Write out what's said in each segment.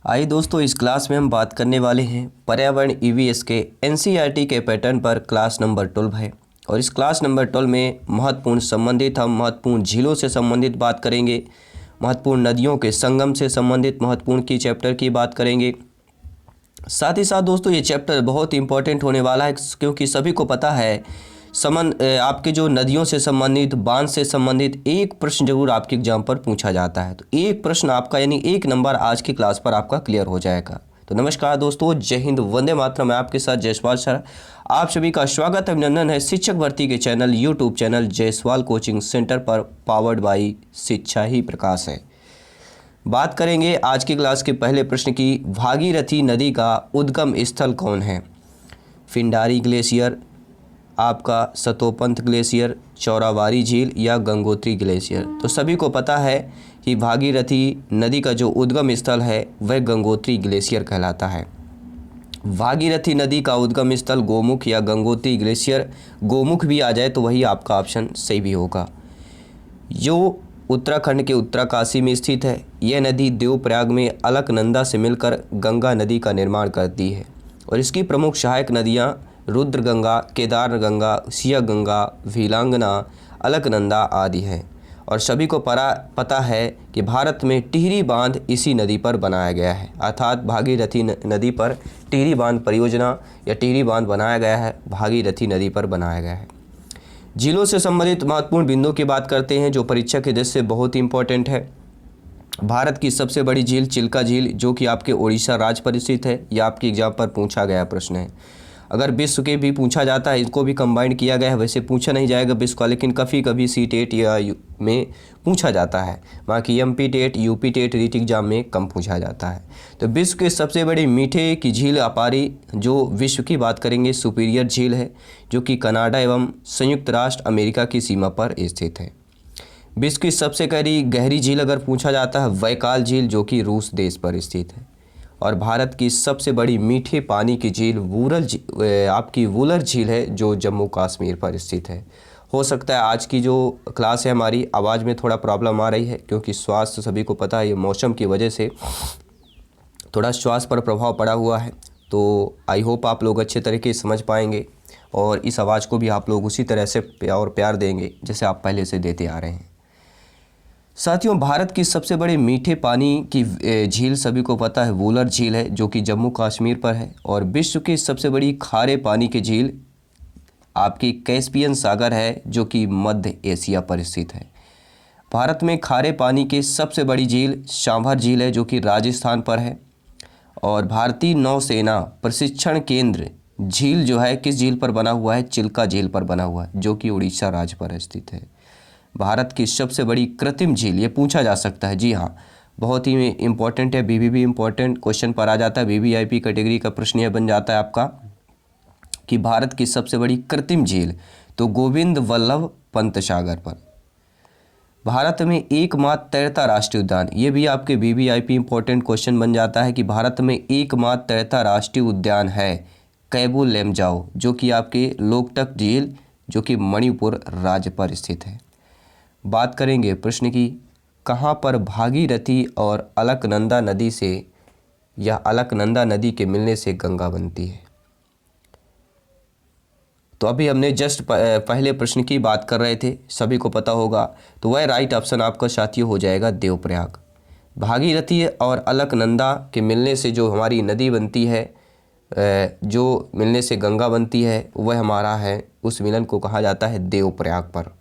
आइए दोस्तों, इस क्लास में हम बात करने वाले हैं पर्यावरण ईवीएस के एनसीईआरटी के पैटर्न पर। क्लास नंबर 12 है और इस क्लास नंबर 12 में हम महत्वपूर्ण झीलों से संबंधित बात करेंगे, महत्वपूर्ण नदियों के संगम से संबंधित महत्वपूर्ण की चैप्टर की बात करेंगे। साथ ही साथ दोस्तों ये चैप्टर बहुत ही इंपॉर्टेंट होने वाला है, क्योंकि सभी को पता है आपके जो नदियों से संबंधित, बांध से संबंधित एक प्रश्न जरूर आपके एग्जाम पर पूछा जाता है। तो एक प्रश्न आपका यानी एक नंबर आज की क्लास पर आपका क्लियर हो जाएगा। तो नमस्कार दोस्तों, जय हिंद, वंदे मातरम। मैं आपके साथ जयसवाल सर, आप सभी का स्वागत अभिनंदन है शिक्षक भर्ती के channel YouTube channel Jaiswal coaching centre पर, पावर्ड बाई शिक्षा ही प्रकाश है। बात करेंगे आज की क्लास के पहले प्रश्न की। भागीरथी नदी का उद्गम स्थल कौन है? पिंडारी ग्लेशियर, आपका सतोपंथ ग्लेशियर, चौराबाड़ी झील या गंगोत्री ग्लेशियर। तो सभी को पता है कि भागीरथी नदी का जो उद्गम स्थल है वह गंगोत्री ग्लेशियर कहलाता है। भागीरथी नदी का उद्गम स्थल गोमुख या गंगोत्री ग्लेशियर, गोमुख भी आ जाए तो वही आपका ऑप्शन सही भी होगा। जो उत्तराखंड के उत्तरकाशी में स्थित है, यह नदी देवप्रयाग में अलकनंदा से मिलकर गंगा नदी का निर्माण करती है और इसकी प्रमुख सहायक नदियाँ रुद्र गंगा, केदार गंगा, सिया गंगा, भीलांगना, अलकनंदा आदि हैं। और सभी को पता है कि भारत में टिहरी बांध इसी नदी पर बनाया गया है, अर्थात भागीरथी नदी पर टिहरी बांध परियोजना या टिहरी बांध बनाया गया है, भागीरथी नदी पर बनाया गया है। झीलों से संबंधित महत्वपूर्ण बिंदुओं की बात करते हैं जो परीक्षा के दृष्टि से बहुत ही इंपॉर्टेंट है। भारत की सबसे बड़ी झील चिल्का झील, जो कि आपके उड़ीसा राज्य पर स्थित है, यह आपके एग्जाम पर पूछा गया प्रश्न है। अगर विश्व के भी पूछा जाता है, इसको भी कंबाइंड किया गया है, वैसे पूछा नहीं जाएगा विश्व का, लेकिन कभी कभी सी टेट या में पूछा जाता है। बाकी MP TET, UP TET, REET exam में कम पूछा जाता है। तो विश्व के सबसे बड़ी मीठे की झील अपारी, जो विश्व की बात करेंगे, सुपीरियर झील है, जो कि कनाडा एवं संयुक्त राष्ट्र अमेरिका की सीमा पर स्थित है। विश्व की सबसे गहरी झील अगर पूछा जाता है, बैकाल झील, जो कि रूस देश पर स्थित है। और भारत की सबसे बड़ी मीठे पानी की झील वुलर झील है, जो जम्मू कश्मीर पर स्थित है। हो सकता है आज की जो क्लास है हमारी, आवाज़ में थोड़ा प्रॉब्लम आ रही है, क्योंकि स्वास्थ्य सभी को पता है ये मौसम की वजह से थोड़ा स्वास्थ्य पर प्रभाव पड़ा हुआ है। तो आई होप आप लोग अच्छे तरीके से समझ पाएंगे और इस आवाज़ को भी आप लोग उसी तरह से प्यार देंगे जैसे आप पहले से देते आ रहे हैं। साथियों, भारत की सबसे बड़ी मीठे पानी की झील सभी को पता है वुलर झील है, जो कि जम्मू कश्मीर पर है। और विश्व की सबसे बड़ी खारे पानी की झील आपकी कैस्पियन सागर है, जो कि मध्य एशिया पर स्थित है। भारत में खारे पानी की सबसे बड़ी झील सांभर झील है, जो कि राजस्थान पर है। और भारतीय नौसेना प्रशिक्षण केंद्र झील जो है किस झील पर बना हुआ है? चिल्का झील पर बना हुआ है, जो कि उड़ीसा राज्य पर स्थित है। भारत की सबसे बड़ी कृत्रिम झील, ये पूछा जा सकता है, जी हाँ, बहुत ही इंपॉर्टेंट है, बीबीबी इंपॉर्टेंट क्वेश्चन पर आ जाता है, वीवीआईपी कैटेगरी का प्रश्न यह बन जाता है आपका कि भारत की सबसे बड़ी कृत्रिम झील, तो गोविंद वल्लभ पंत सागर पर। भारत में एकमात्र तैरता राष्ट्रीय उद्यान, ये भी आपके वीवीआईपी इंपॉर्टेंट क्वेश्चन बन जाता है कि भारत में एकमात्र तैरता राष्ट्रीय उद्यान है कैबू लेमजाओ, जो कि आपके लोकटक झील, जो कि मणिपुर राज्य पर स्थित है। बात करेंगे प्रश्न की, कहाँ पर भागीरथी और अलकनंदा नदी से या अलकनंदा नदी के मिलने से गंगा बनती है? तो अभी हमने जस्ट पहले प्रश्न की बात कर रहे थे, सभी को पता होगा, तो वह राइट ऑप्शन आपका साथियों हो जाएगा देवप्रयाग। भागीरथी और अलकनंदा के मिलने से जो हमारी नदी बनती है, जो मिलने से गंगा बनती है, वह हमारा है, उस मिलन को कहा जाता है देवप्रयाग पर।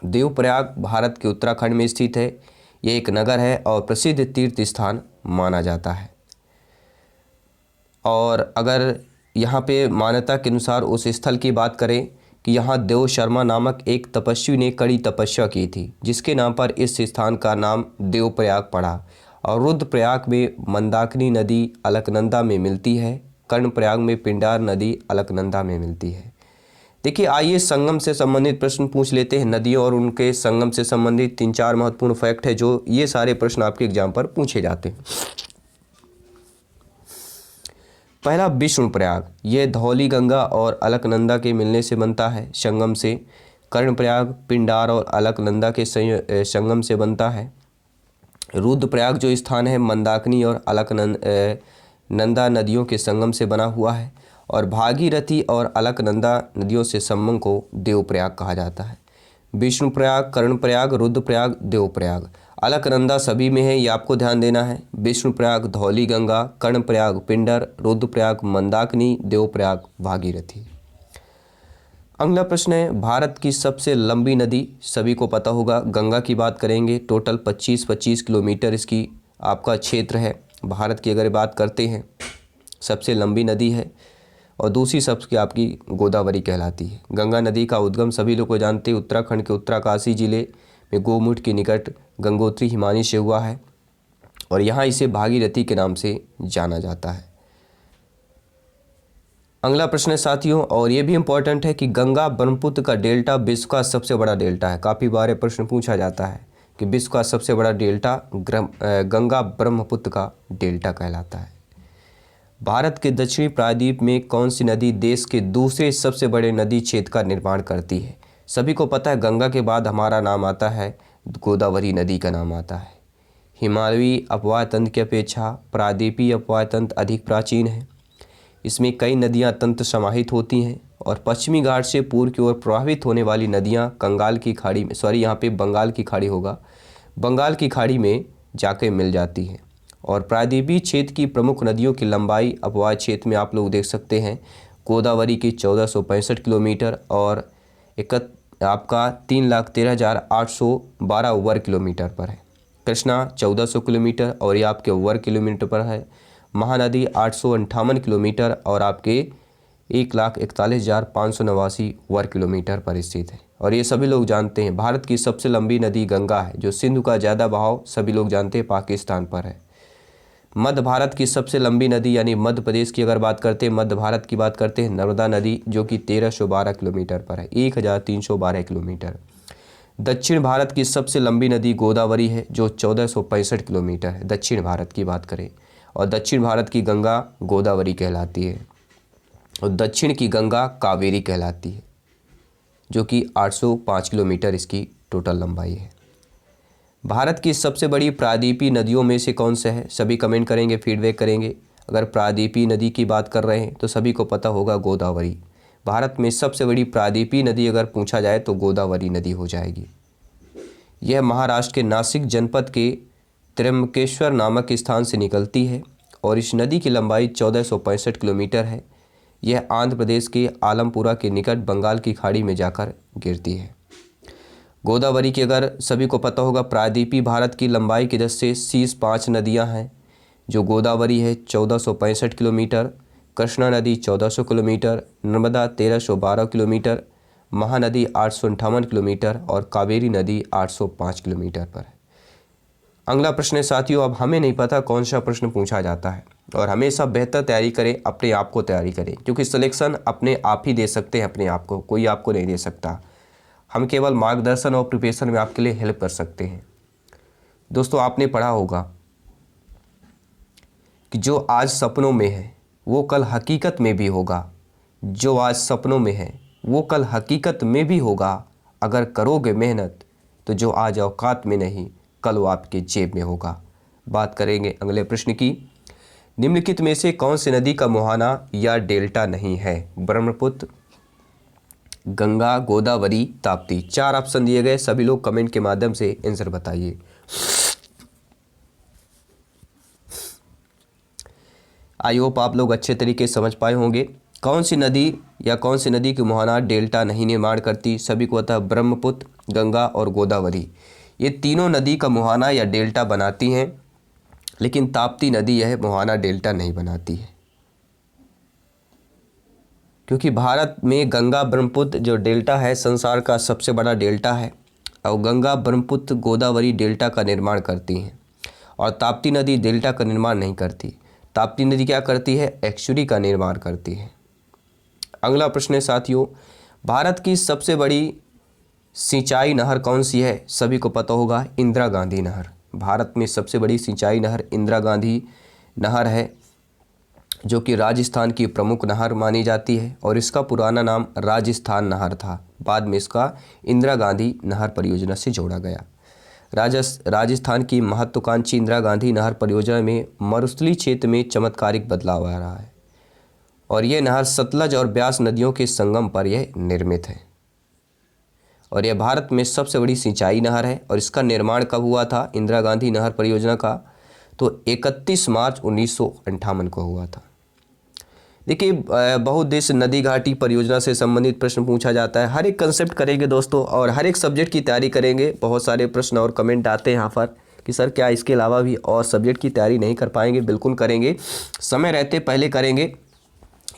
देवप्रयाग भारत के उत्तराखंड में स्थित है। यह एक नगर है और प्रसिद्ध तीर्थ स्थान माना जाता है। और अगर यहाँ पे मान्यता के अनुसार उस स्थल की बात करें कि यहाँ देव शर्मा नामक एक तपस्वी ने कड़ी तपस्या की थी, जिसके नाम पर इस स्थान का नाम देवप्रयाग पड़ा। और रुद्रप्रयाग में मंदाकिनी नदी अलकनंदा में मिलती है, कर्णप्रयाग में पिंडार नदी अलकनंदा में मिलती है। देखिए, आइए संगम से संबंधित प्रश्न पूछ लेते हैं। नदियों और उनके संगम से संबंधित 3-4 महत्वपूर्ण फैक्ट है, जो ये सारे प्रश्न आपके एग्जाम पर पूछे जाते हैं। पहला, विष्णुप्रयाग, ये धौली गंगा और अलकनंदा के मिलने से बनता है, संगम से। कर्णप्रयाग पिंडार और अलकनंदा के संगम से बनता है। रुद्रप्रयाग जो स्थान है मंदाकिनी और अलकनंदा नदियों के संगम से बना हुआ है। और भागीरथी और अलकनंदा नदियों से संगम को देवप्रयाग कहा जाता है। विष्णुप्रयाग, कर्णप्रयाग, रुद्रप्रयाग, देवप्रयाग। अलकनंदा सभी में है, ये आपको ध्यान देना है। विष्णुप्रयाग धौली गंगा, कर्णप्रयाग पिंडर, रुद्रप्रयाग मंदाकिनी, देवप्रयाग भागीरथी। अगला प्रश्न है, भारत की सबसे लंबी नदी, सभी को पता होगा गंगा की बात करेंगे। टोटल 25 किलोमीटर इसकी आपका क्षेत्र है। भारत की अगर बात करते हैं सबसे लंबी नदी है। और दूसरी सबसे आपकी गोदावरी कहलाती है। गंगा नदी का उद्गम सभी लोग को जानते हैं उत्तराखंड के उत्तरकाशी जिले में गोमुख के निकट गंगोत्री हिमानी से हुआ है और यहाँ इसे भागीरथी के नाम से जाना जाता है। अगला प्रश्न है साथियों, और ये भी इम्पोर्टेंट है कि गंगा ब्रह्मपुत्र का डेल्टा विश्व का सबसे बड़ा डेल्टा है। काफ़ी बार ये प्रश्न पूछा जाता है कि विश्व का सबसे बड़ा डेल्टा गंगा ब्रह्मपुत्र का डेल्टा कहलाता है। भारत के दक्षिणी प्रायद्वीप में कौन सी नदी देश के दूसरे सबसे बड़े नदी क्षेत्र का निर्माण करती है? सभी को पता है गंगा के बाद हमारा नाम आता है गोदावरी नदी का नाम आता है। हिमालयी अपवाह तंत्र की अपेक्षा प्रायद्वीपीय अपवाह तंत्र अधिक प्राचीन है। इसमें कई नदियां तंत्र समाहित होती हैं और पश्चिमी घाट से पूर्व की ओर प्रवाहित होने वाली नदियां बंगाल की खाड़ी में बंगाल की खाड़ी होगा, बंगाल की खाड़ी में जाके मिल जाती हैं। और प्रायद्वीपीय क्षेत्र की प्रमुख नदियों की लंबाई अपवाह क्षेत्र में आप लोग देख सकते हैं गोदावरी की 1465 किलोमीटर और आपका 3,13,812 वर्ग किलोमीटर पर है। कृष्णा 1400 किलोमीटर और ये आपके वर्ग किलोमीटर पर है। महानदी 858 किलोमीटर और आपके 1,41,589 वर्ग किलोमीटर पर स्थित है। और ये सभी लोग जानते हैं भारत की सबसे लंबी नदी गंगा है, जो सिंधु का ज़्यादा बहाव सभी लोग जानते हैं पाकिस्तान पर है। मध्य भारत की सबसे लंबी नदी यानी मध्य प्रदेश की अगर बात करते हैं, मध्य भारत की बात करते हैं, नर्मदा नदी जो कि 1312 किलोमीटर पर है, 1312 किलोमीटर। दक्षिण भारत की सबसे लंबी नदी गोदावरी है जो 1465 किलोमीटर है, दक्षिण भारत की बात करें। और दक्षिण भारत की गंगा गोदावरी कहलाती है और दक्षिण की गंगा कावेरी कहलाती है, जो कि 805 किलोमीटर इसकी टोटल लंबाई है। भारत की सबसे बड़ी प्रायद्वीपीय नदियों में से कौन सा है? सभी कमेंट करेंगे, फीडबैक करेंगे। अगर प्रायद्वीपीय नदी की बात कर रहे हैं तो सभी को पता होगा गोदावरी। भारत में सबसे बड़ी प्रायद्वीपीय नदी अगर पूछा जाए तो गोदावरी नदी हो जाएगी। यह महाराष्ट्र के नासिक जनपद के त्र्यंबकेश्वर नामक स्थान से निकलती है और इस नदी की लंबाई 1465 किलोमीटर है। यह आंध्र प्रदेश के आलमपुरा के निकट बंगाल की खाड़ी में जाकर गिरती है। गोदावरी की अगर सभी को पता होगा प्रायद्वीपीय भारत की लंबाई की दृष्टि से शीर्ष 5 नदियां हैं, जो गोदावरी है 1465 किलोमीटर, कृष्णा नदी 1400 kilometre, Narmada 1312 kilometre, Mahanadi 858 kilometre और कावेरी नदी 805 किलोमीटर पर है। अगला प्रश्न है साथियों, अब हमें नहीं पता कौन सा प्रश्न पूछा जाता है और हमेशा बेहतर तैयारी करें, अपने आप को तैयारी करें, क्योंकि सिलेक्शन अपने आप ही दे सकते हैं अपने आप को, कोई आपको नहीं दे सकता। हम केवल मार्गदर्शन और प्रिपरेशन में आपके लिए हेल्प कर सकते हैं। दोस्तों आपने पढ़ा होगा कि जो आज सपनों में है वो कल हकीकत में भी होगा, जो आज सपनों में है वो कल हकीकत में भी होगा। अगर करोगे मेहनत तो जो आज औकात में नहीं कल वो आपके जेब में होगा। बात करेंगे अगले प्रश्न की। निम्नलिखित में से कौन सी नदी का मुहाना या डेल्टा नहीं है? ब्रह्मपुत्र, गंगा, गोदावरी, ताप्ती। 4 ऑप्शन दिए गए, सभी लोग कमेंट के माध्यम से आंसर बताइए। आई होप आप लोग अच्छे तरीके से समझ पाए होंगे। कौन सी नदी या कौन सी नदी की मुहाना डेल्टा नहीं निर्माण करती? सभी को पता है ब्रह्मपुत्र, गंगा और गोदावरी, ये तीनों नदी का मुहाना या डेल्टा बनाती हैं, लेकिन ताप्ती नदी यह मुहाना डेल्टा नहीं बनाती है, क्योंकि भारत में गंगा ब्रह्मपुत्र जो डेल्टा है संसार का सबसे बड़ा डेल्टा है और गंगा ब्रह्मपुत्र गोदावरी डेल्टा का निर्माण करती हैं और ताप्ती नदी डेल्टा का निर्माण नहीं करती। ताप्ती नदी क्या करती है? एक्चुरी का निर्माण करती है। अगला प्रश्न है साथियों, भारत की सबसे बड़ी सिंचाई नहर कौन सी है? सभी को पता होगा इंदिरा गांधी नहर। भारत में सबसे बड़ी सिंचाई नहर इंदिरा गांधी नहर है, जो कि राजस्थान की प्रमुख नहर मानी जाती है और इसका पुराना नाम राजस्थान नहर था, बाद में इसका इंदिरा गांधी नहर परियोजना से जोड़ा गया। राजस्थान की महत्वाकांक्षी इंदिरा गांधी नहर परियोजना में मरुस्थलीय क्षेत्र में चमत्कारिक बदलाव आ रहा है और यह नहर सतलज और ब्यास नदियों के संगम पर यह निर्मित है और यह भारत में सबसे बड़ी सिंचाई नहर है। और इसका निर्माण कब हुआ था इंदिरा गांधी नहर परियोजना का? तो 31 मार्च 1958 को हुआ था। देखिए बहुउद्देश्य नदी घाटी परियोजना से संबंधित प्रश्न पूछा जाता है। हर एक कंसेप्ट करेंगे दोस्तों और हर एक सब्जेक्ट की तैयारी करेंगे। बहुत सारे प्रश्न और कमेंट आते हैं यहाँ पर कि सर क्या इसके अलावा भी और सब्जेक्ट की तैयारी नहीं कर पाएंगे? बिल्कुल करेंगे, समय रहते पहले करेंगे।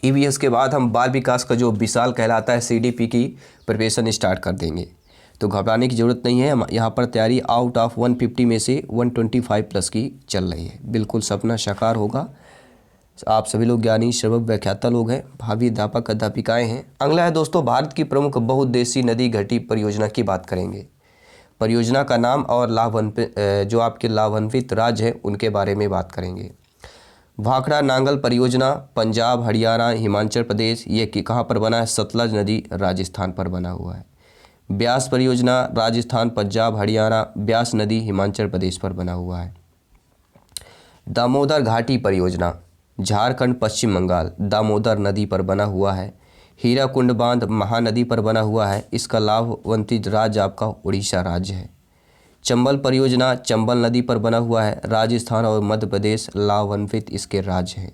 ईवीएस के बाद हम बाल विकास का जो विशाल कहलाता है सीडीपी की प्रिपरेशन स्टार्ट कर देंगे, तो घबराने की ज़रूरत नहीं है। यहाँ पर तैयारी आउट ऑफ 150 में से 125 प्लस की चल रही है। बिल्कुल सपना साकार होगा। आप सभी लोग ज्ञानी श्रवक व्याख्याता लोग हैं, भावी अध्यापक अध्यापिकाएँ हैं। अगला है दोस्तों भारत की प्रमुख बहुउद्देशीय नदी घाटी परियोजना की बात करेंगे। परियोजना का नाम और जो आपके लाभान्वित राज्य हैं उनके बारे में बात करेंगे। भाखड़ा नांगल परियोजना पंजाब, हरियाणा, हिमाचल प्रदेश, ये कहाँ पर बना है? सतलज नदी राजस्थान पर बना हुआ है। ब्यास परियोजना राजस्थान, पंजाब, हरियाणा, ब्यास नदी हिमाचल प्रदेश पर बना हुआ है। दामोदर घाटी परियोजना झारखंड, पश्चिम बंगाल, दामोदर नदी पर बना हुआ है। हीराकुंड बांध महानदी पर बना हुआ है। इसका लाभान्वित राज्य आपका उड़ीसा राज्य है। चंबल परियोजना चंबल नदी पर बना हुआ है। राजस्थान और मध्य प्रदेश लाभान्वित इसके राज्य हैं।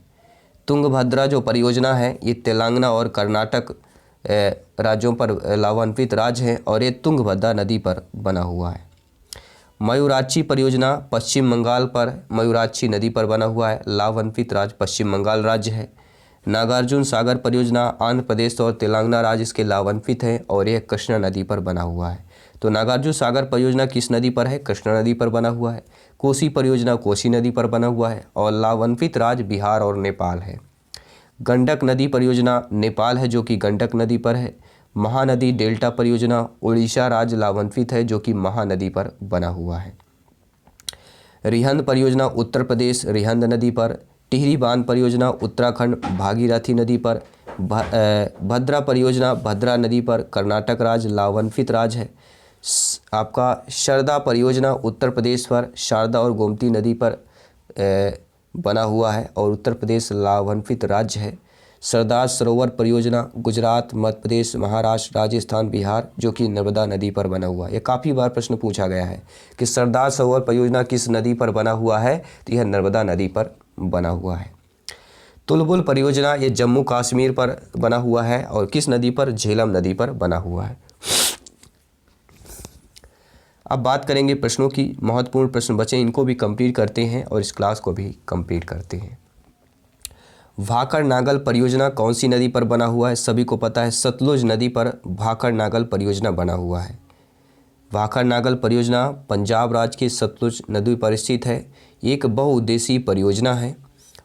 तुंगभद्रा जो परियोजना है ये तेलंगाना और कर्नाटक राज्यों पर लाभान्वित राज्य हैं और ये तुंगभद्रा नदी पर बना हुआ है। मयूराक्षी परियोजना पश्चिम बंगाल पर मयूराक्षी नदी पर बना हुआ है। लाभान्वित राज्य पश्चिम बंगाल राज्य है। नागार्जुन सागर परियोजना आंध्र प्रदेश और तेलंगाना राज्य इसके लाभान्वित है और यह कृष्णा नदी पर बना हुआ है। तो नागार्जुन सागर परियोजना किस नदी पर है? कृष्णा नदी पर बना हुआ है। कोसी परियोजना कोसी नदी पर बना हुआ है और लाभान्वित राज्य बिहार और नेपाल है। गंडक नदी परियोजना नेपाल है जो कि गंडक नदी पर है। महानदी डेल्टा परियोजना उड़ीसा राज्य लाभान्वित है जो कि महानदी पर बना हुआ है। रिहंद परियोजना उत्तर प्रदेश रिहंद नदी पर। टिहरी बांध परियोजना उत्तराखंड भागीरथी नदी पर। भद्रा परियोजना भद्रा नदी पर कर्नाटक राज्य लाभान्वित राज्य है। आपका शारदा परियोजना उत्तर प्रदेश पर शारदा और गोमती नदी पर बना हुआ है और उत्तर प्रदेश लाभान्वित राज्य है। सरदार सरोवर परियोजना गुजरात, मध्य प्रदेश, महाराष्ट्र, राजस्थान, बिहार जो कि नर्मदा नदी पर बना हुआ है। यह काफ़ी बार प्रश्न पूछा गया है कि सरदार सरोवर परियोजना किस नदी पर बना हुआ है? तो यह नर्मदा नदी पर बना हुआ है। तुलबुल परियोजना ये जम्मू कश्मीर पर बना हुआ है और किस नदी पर? झेलम नदी पर बना हुआ है। अब बात करेंगे प्रश्नों की। महत्वपूर्ण प्रश्न बचे इनको भी कंप्लीट करते हैं और इस क्लास को भी कंप्लीट करते हैं। भाखड़ नागल परियोजना कौन सी नदी पर बना हुआ है? सभी को पता है सतलुज नदी पर भाखड़ नागल परियोजना बना हुआ है। भाखड़ नागल परियोजना पंजाब राज्य के सतलुज नदी पर स्थित है। एक बहुउद्देशीय परियोजना है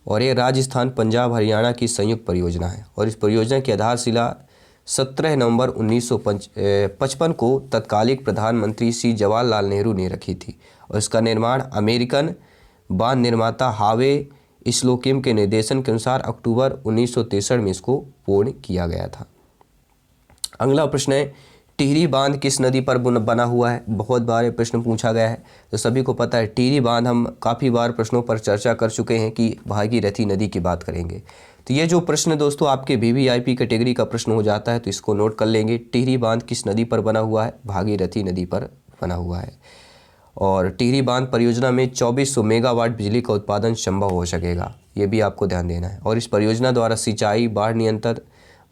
और ये राजस्थान, पंजाब, हरियाणा की संयुक्त परियोजना है और इस परियोजना की आधारशिला 17 नवंबर 1955 को तत्कालिक प्रधानमंत्री श्री जवाहरलाल नेहरू ने रखी थी और इसका निर्माण अमेरिकन बांध निर्माता हार्वे स्लोकिम के निर्देशन के अनुसार अक्टूबर 1963 में इसको पूर्ण किया गया था। अगला प्रश्न है टिहरी बांध किस नदी पर बना हुआ है? बहुत बार ये प्रश्न पूछा गया है तो सभी को पता है टिहरी बांध हम काफ़ी बार प्रश्नों पर चर्चा कर चुके हैं कि भागीरथी नदी की बात करेंगे। तो ये जो प्रश्न दोस्तों आपके वीवीआईपी कैटेगरी का प्रश्न हो जाता है तो इसको नोट कर लेंगे। टिहरी बांध किस नदी पर बना हुआ है? भागीरथी नदी पर बना हुआ है और टिहरी बांध परियोजना में 2400 मेगावाट बिजली का उत्पादन संभव हो सकेगा, ये भी आपको ध्यान देना है। और इस परियोजना द्वारा सिंचाई, बाढ़ नियंत्रण,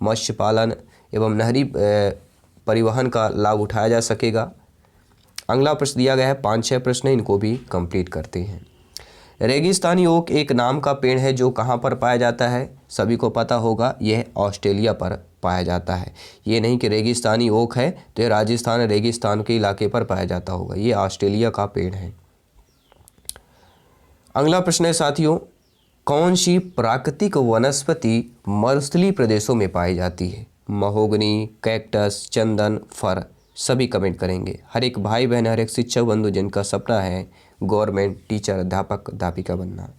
मत्स्य पालन एवं नहरी परिवहन का लाभ उठाया जा सकेगा। अगला प्रश्न दिया गया है 5-6 प्रश्न है, इनको भी कंप्लीट करते हैं। रेगिस्तानी ओक एक नाम का पेड़ है जो कहाँ पर पाया जाता है? सभी को पता होगा यह ऑस्ट्रेलिया पर पाया जाता है। ये नहीं कि रेगिस्तानी ओक है तो ये राजस्थान रेगिस्तान के इलाके पर पाया जाता होगा, ये ऑस्ट्रेलिया का पेड़ है। अगला प्रश्न है साथियों कौन सी प्राकृतिक वनस्पति मरुस्थलीय प्रदेशों में पाई जाती है? महोगनी, कैक्टस, चंदन, फर, सभी कमेंट करेंगे। हर एक भाई बहन, हर एक शिक्षक बंधु जिनका सपना है गवर्नमेंट टीचर, अध्यापक, अध्यापिका बनना।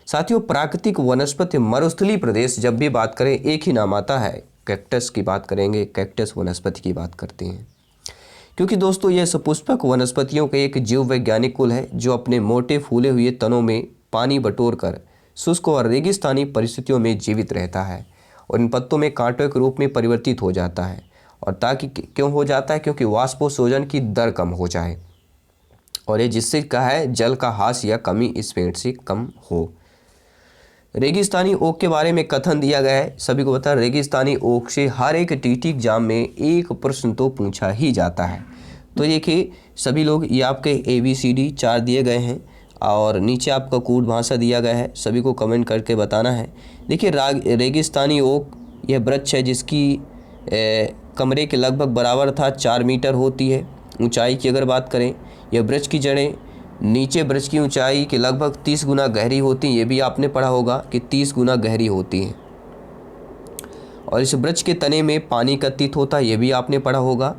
साथियों प्राकृतिक वनस्पति मरुस्थलीय प्रदेश जब भी बात करें एक ही नाम आता है, कैक्टस की बात करेंगे, कैक्टस वनस्पति की बात करते हैं। क्योंकि दोस्तों यह सपुष्पक वनस्पतियों का एक जीव वैज्ञानिक कुल है जो अपने मोटे फूले हुए तनों में पानी बटोरकर शुष्क और रेगिस्तानी परिस्थितियों में जीवित रहता है और इन पत्तों में कांटों के रूप में परिवर्तित हो जाता है। और ताकि क्यों हो जाता है? क्योंकि वाष्पोत्सर्जन की दर कम हो जाए और ये जिससे क्या है, जल का ह्रास या कमी इस पेड़ से कम हो। रेगिस्तानी ओक के बारे में कथन दिया गया है। सभी को पता है रेगिस्तानी ओक से हर एक टीटी एग्जाम में एक प्रश्न तो पूछा ही जाता है। तो देखिए सभी लोग, ये आपके ABCD 4 दिए गए हैं और नीचे आपका कूट भाषा दिया गया है, सभी को कमेंट करके बताना है। देखिए रेगिस्तानी ओक यह वृक्ष है जिसकी कमरे के लगभग बराबर था 4 मीटर होती है। ऊंचाई की अगर बात करें, यह वृक्ष की जड़ें नीचे वृक्ष की ऊंचाई के लगभग 30 गुना गहरी होती हैं। ये भी आपने पढ़ा होगा कि 30 गुना गहरी होती हैं। और इस वृक्ष के तने में पानी एकत्रित होता है, ये भी आपने पढ़ा होगा।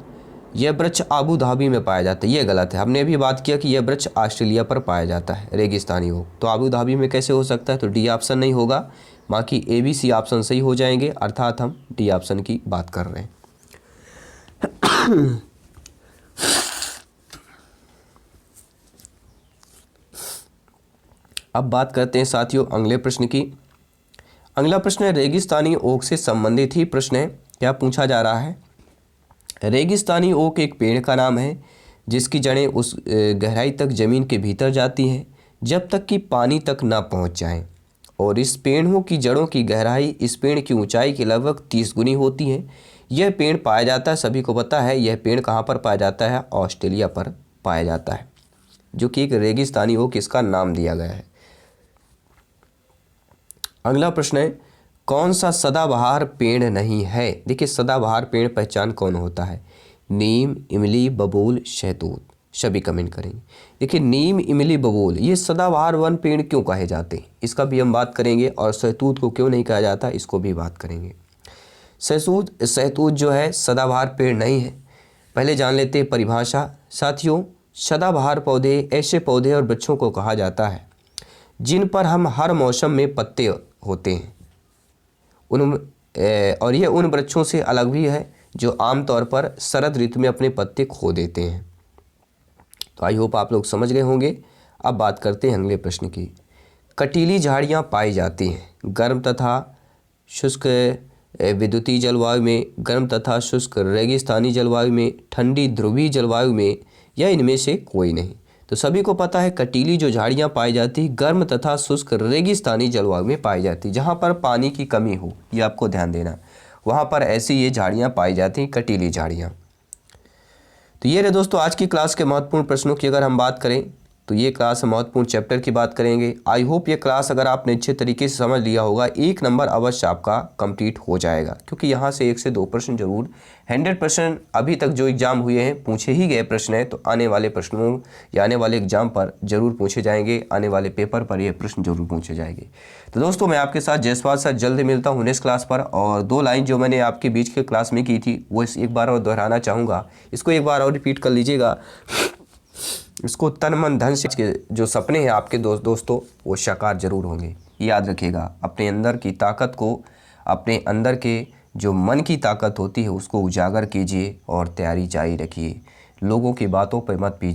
यह वृक्ष आबू धाबी में पाया जाता है, ये गलत है। हमने भी बात किया कि यह वृक्ष ऑस्ट्रेलिया पर पाया जाता है रेगिस्तानी ओक, तो आबू धाबी में कैसे हो सकता है? तो डी ऑप्शन नहीं होगा, बाकी ABC ऑप्शन सही हो जाएंगे, अर्थात हम डी ऑप्शन की बात कर रहे हैं। अब बात करते हैं साथियों अगले प्रश्न की। अगला प्रश्न है रेगिस्तानी ओक से संबंधित ही प्रश्न है। क्या पूछा जा रहा है? रेगिस्तानी ओक एक पेड़ का नाम है जिसकी जड़ें उस गहराई तक ज़मीन के भीतर जाती हैं जब तक कि पानी तक ना पहुंच जाएं। और इस पेड़ों की जड़ों की गहराई इस पेड़ की ऊंचाई के लगभग 30 गुनी होती है। यह पेड़ पाया जाता है, सभी को पता है यह पेड़ कहाँ पर पाया जाता है? ऑस्ट्रेलिया पर पाया जाता है, जो कि एक रेगिस्तानी ओक इसका नाम दिया गया है। अगला प्रश्न है कौन सा सदाबहार पेड़ नहीं है? देखिए सदाबहार पेड़ पहचान कौन होता है? नीम, इमली, बबूल, शहतूत। सभी कमेंट करेंगे। देखिए नीम, इमली, बबूल ये सदाबहार वन पेड़ क्यों कहे जाते हैं, इसका भी हम बात करेंगे। और शहतूत को क्यों नहीं कहा जाता, इसको भी बात करेंगे। शहतूत जो है सदाबहार पेड़ नहीं है। पहले जान लेते हैं परिभाषा। साथियों सदाबहार पौधे ऐसे पौधे और वृक्षों को कहा जाता है जिन पर हम हर मौसम में पत्ते होते हैं और ये उन वृक्षों से अलग भी है जो आमतौर पर शरद ऋतु में अपने पत्ते खो देते हैं। तो आई होप आप लोग समझ गए होंगे। अब बात करते हैं अगले प्रश्न की। कटीली झाड़ियाँ पाई जाती हैं गर्म तथा शुष्क विद्युतीय जलवायु में, गर्म तथा शुष्क रेगिस्तानी जलवायु में, ठंडी ध्रुवीय जलवायु में, या इनमें से कोई नहीं। तो सभी को पता है कटीली जो झाड़ियाँ पाई जाती गर्म तथा शुष्क रेगिस्तानी जलवायु में पाई जाती, जहाँ पर पानी की कमी हो, ये आपको ध्यान देना, वहाँ पर ऐसी ये झाड़ियाँ पाई जाती, कटीली झाड़ियाँ। तो ये रहे दोस्तों आज की क्लास के महत्वपूर्ण प्रश्नों की अगर हम बात करें तो ये क्लास महत्वपूर्ण चैप्टर की बात करेंगे। आई होप ये क्लास अगर आपने अच्छे तरीके से समझ लिया होगा 1 नंबर अवश्य आपका कंप्लीट हो जाएगा, क्योंकि यहाँ से 1 से 2 प्रश्न जरूर 100% अभी तक जो एग्जाम हुए हैं पूछे ही गए प्रश्न हैं। तो आने वाले प्रश्नों या आने वाले एग्जाम पर जरूर पूछे जाएंगे, आने वाले पेपर पर ये प्रश्न जरूर पूछे जाएंगे। तो दोस्तों मैं आपके साथ जयसवाल सर जल्द मिलता हूँ नेक्स्ट क्लास पर। और 2 लाइन जो मैंने आपके बीच के क्लास में की थी वो एक बार और दोहराना चाहूँगा, इसको एक बार और रिपीट कर लीजिएगा। इसको तन मन धन से जो सपने हैं आपके दोस्तों वो साकार जरूर होंगे, याद रखिएगा। अपने अंदर की ताकत को, अपने अंदर के जो मन की ताकत होती है उसको उजागर कीजिए और तैयारी जारी रखिए। लोगों की बातों पर मत पीजिए।